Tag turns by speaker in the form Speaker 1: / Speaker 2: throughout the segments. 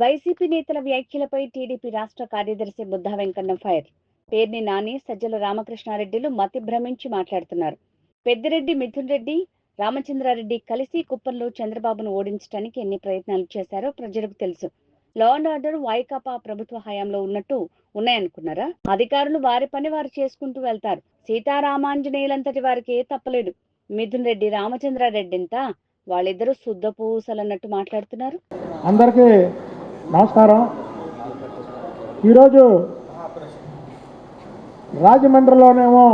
Speaker 1: YCP నేతల వ్యాఖ్యలపై TDP రాష్ట్ర కార్యదర్శి బుద్ధా వెంకన్న ఫైర్. పేర్ని నాని, సజ్జల రామకృష్ణారెడ్డిలు మతి భ్రమించి మాట్లాడుతున్నారు. పెద్దిరెడ్డి, మిథున్ రెడ్డి, రామచంద్రారెడ్డి కలిసి కుప్పంలో చంద్రబాబును ఓడించడానికి ఎన్ని ప్రయత్నాలు చేశారో ప్రజలకు తెలుసు. లా అండ్ ఆర్డర్ వైకాపా ప్రభుత్వ హయాంలో ఉన్నట్టు ఉన్నాయనుకున్నారా? అధికారులు వారి పని వారు చేసుకుంటూ వెళ్తారు. సీతారామాంజనేయులంతటి వారికి ఏ తప్పలేదు. మిథున్ రెడ్డి, రామచంద్రారెడ్డింతా వాళ్ళిద్దరూ శుద్ధ పూసలన్నట్టు మాట్లాడుతున్నారు.
Speaker 2: అందరికీ నమస్కారం. ఈరోజు రాజమండ్రిలోనేమో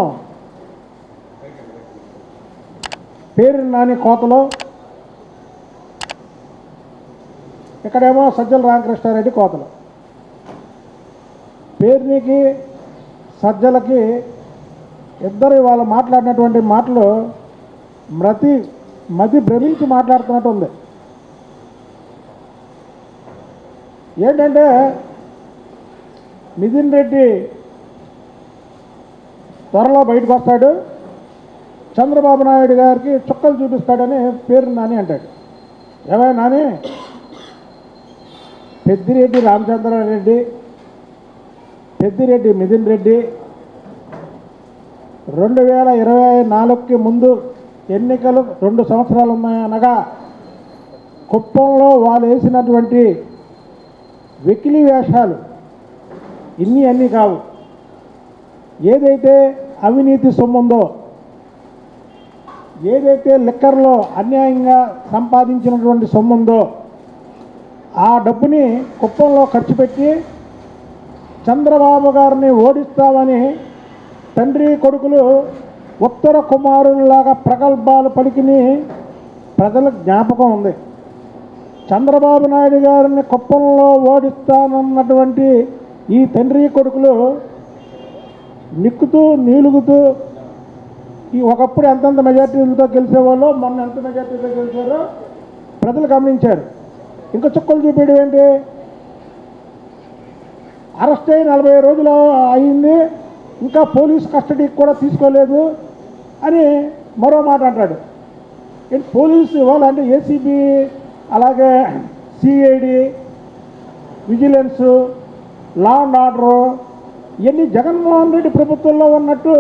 Speaker 2: పేరు నాని కోతలో, ఇక్కడేమో సజ్జల రామకృష్ణారెడ్డి కోతలు. పేరునికి సజ్జలకి ఇద్దరు వాళ్ళు మాట్లాడినటువంటి మాటలు మతి భ్రమించి మాట్లాడుతున్నట్టు ఉంది. ఏంటంటే మిథున్ రెడ్డి త్వరలో బయటకు వస్తాడు, చంద్రబాబు నాయుడు గారికి చుక్కలు చూపిస్తాడని పేరు నాని అంటాడు. ఏమై నాని, పెద్దిరెడ్డి రామచంద్రారెడ్డి, పెద్దిరెడ్డి మిథున్ రెడ్డి 2024కి ముందు ఎన్నికలు 2 సంవత్సరాలు ఉన్నాయనగా కుప్పంలో వాళ్ళు వేసినటువంటి వెకిలి వేషాలు అన్నీ కావు. ఏదైతే అవినీతి సొమ్ముందో, ఏదైతే లిక్కర్లో అన్యాయంగా సంపాదించినటువంటి సొమ్ముందో ఆ డబ్బుని కుప్పంలో ఖర్చు పెట్టి చంద్రబాబు గారిని ఓడిస్తామని తండ్రి కొడుకులు ఉత్తర కుమారులాగా ప్రగల్భాలు పలికిని ప్రజలకు జ్ఞాపకం ఉంది. చంద్రబాబు నాయుడు గారిని కుప్పంలో ఓడిస్తానన్నటువంటి ఈ తండ్రి కొడుకులు నిక్కుతూ నీలుగుతూ ఈ ఒకప్పుడు ఎంతెంత మెజార్టీలతో గెలిచేవాళ్ళో మొన్న ఎంత మెజార్టీతో గెలిచారో ప్రజలు గమనించారు. ఇంకా చుక్కలు చూపించడం ఏంటి? అరెస్ట్ అయి 40 రోజులు అయింది, ఇంకా పోలీస్ కస్టడీకి కూడా తీసుకోలేదు అని మరో మాట అంటాడు. పోలీసు ఇవ్వాలంటే ఏసీబీ, అలాగే CID, vigilance, law and order ఇవన్నీ జగన్మోహన్ రెడ్డి ప్రభుత్వంలో ఉన్నట్టు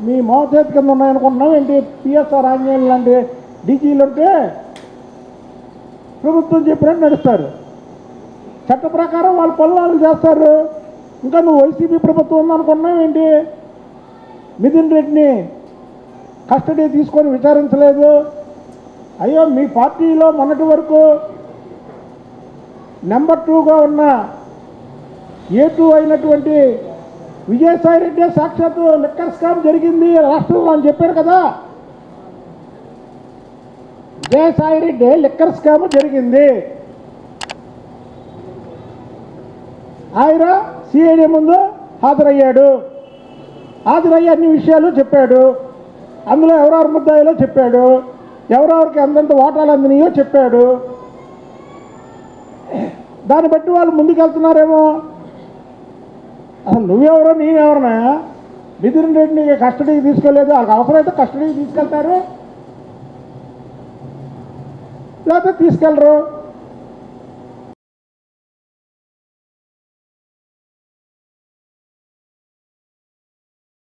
Speaker 2: మీ మోచేతి కింద ఉన్నాయనుకుంటున్నాం ఏంటి? పిఎస్ఆర్ ఆంజనేయులు లాంటి డీజీలు ఉంటే ప్రభుత్వం చెప్పినట్టు నడుస్తారు, చట్ట ప్రకారం వాళ్ళ పనులు చేస్తారు. ఇంకా నువ్వు వైసీపీ ప్రభుత్వం ఉందనుకున్నావు ఏంటి? మిథున్ రెడ్డిని కస్టడీ తీసుకొని విచారించలేదు. అయ్యో, మీ పార్టీలో మొన్నటి వరకు నెంబర్ 2గా ఉన్న A2 అయినటువంటి విజయసాయి రెడ్డి సాక్షాత్తు లిక్కర్ స్కామ్ జరిగింది రాష్ట్రంలో అని చెప్పారు కదా. విజయసాయి రెడ్డి లిక్కర్ స్కామ్ జరిగింది, ఆయన సిఐడి ముందు హాజరయ్యాడు. హాజరయ్యి అన్ని విషయాలు చెప్పాడు. అందులో ఎవరెవరు ముద్దాయిలో చెప్పాడు, ఎవరెవరికి ఎంతెంత ఓటాలు అందినాయో చెప్పాడు. దాన్ని బట్టి వాళ్ళు ముందుకెళ్తున్నారేమో. అసలు నువ్వెవరో నేనెవరనా? మిథున్ రెడ్డిని కస్టడీకి తీసుకోలేదు, వాళ్ళకి అవసరమైతే కస్టడీకి తీసుకెళ్తారు, లేకపోతే తీసుకెళ్ళరు.